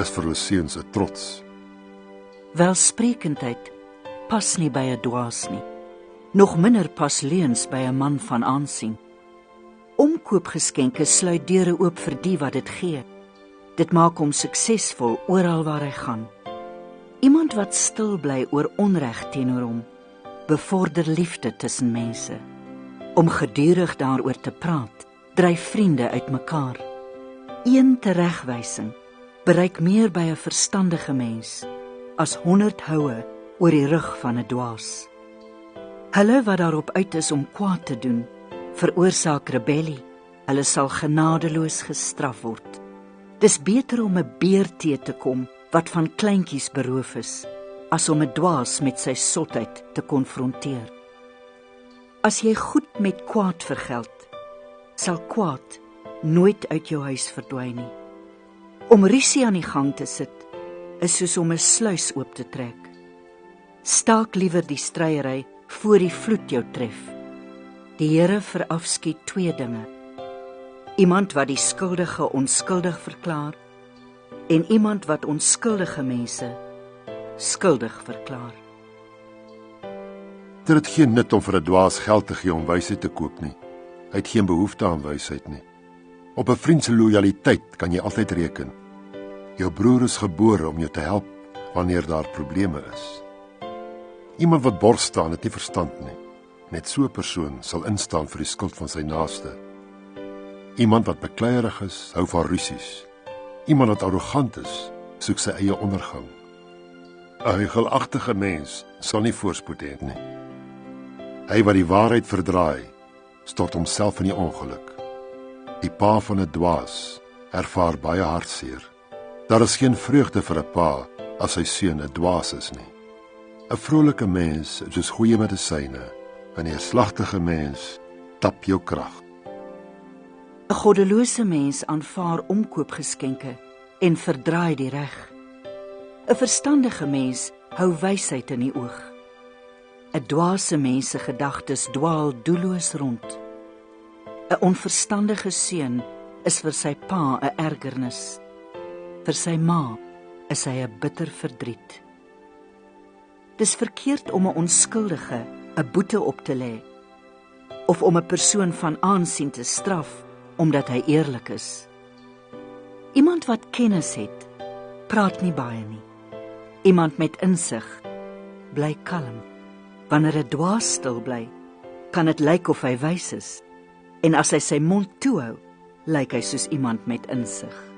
is vir hulle seuns 'n trots. Welsprekendheid pas nie by 'n dwaas nie. Nog minder pas leuns by 'n man van aansien. Omkoopgeskenke sluit deure oop vir die wat dit gee. Dit maak hom suksesvol oral waar hy gaan. Iemand wat stil bly oor onreg teenoor hom, bevorder liefde tussen mense. Om gedurig daaroor te praat, dryf vriende uitmekaar. Een teregwysing bereik meer by 'n verstandige mens as 100 houe oor die rug van 'n dwaas. Hulle wat daarop uit is om kwaad te doen, veroorsaak rebellie. Hulle sal genadeloos gestraf word. Dis beter om 'n beer te te kom wat van kleintjies beroof is, as om 'n dwaas met sy sotheid te konfronteer. As jy goed met kwaad vergeld, sal kwaad nooit uit jou huis verdwyn nie. Om rusie aan die gang te sit, is soos om 'n sluis oop te trek. Staak liewer die stryery voor die vloed jou tref. Die Here verafskiet 2 dinge. Iemand wat die skuldige onskuldig verklaar en iemand wat onskuldige mense skuldig verklaar. Dit het geen nut om vir 'n dwaas geld te gee om wysheid te koop nie. Hy het geen behoefte aan wysheid nie. Op 'n vriend se lojaliteit kan jy altyd reken. Jou broer is gebore om jou te help wanneer daar probleme is. Iemand wat bors staan het nie verstand nie. Net so 'n persoon sal instaan vir die skuld van sy naaste. Iemand wat bekleierig is, hou van rusies. Iemand wat arrogant is, soek sy eie ondergang. 'n Huichelagtige mens sal nie voorspoed hê nie. Hy wat die waarheid verdraai, stort homself in die ongeluk. Die pa van 'n dwaas ervaar baie hartseer. Daar is geen vreugde vir 'n pa as sy seun 'n dwaas is nie. 'n Vrolike mens is soos goeie medisyne, en 'n neerslagtige mens tap jou krag. 'n Goddelose mens aanvaar omkoopgeskenke en verdraai die reg. 'n Verstandige mens hou wysheid in die oog. 'n Dwaase mens se gedagtes dwaal doelloos rond. 'n Onverstandige seun is vir sy pa 'n ergernis. Vir sy ma is hy 'n bitter verdriet. Dis verkeerd om 'n onskuldige 'n boete op te lê, of om 'n persoon van aansien te straf omdat hy eerlik is. Iemand wat kennis het, praat nie baie nie. Iemand met insig bly kalm. Wanneer 'n dwaas stil bly, kan dit lyk of hy wys is, en as hy sy mond toehou, lyk hy soos iemand met insig.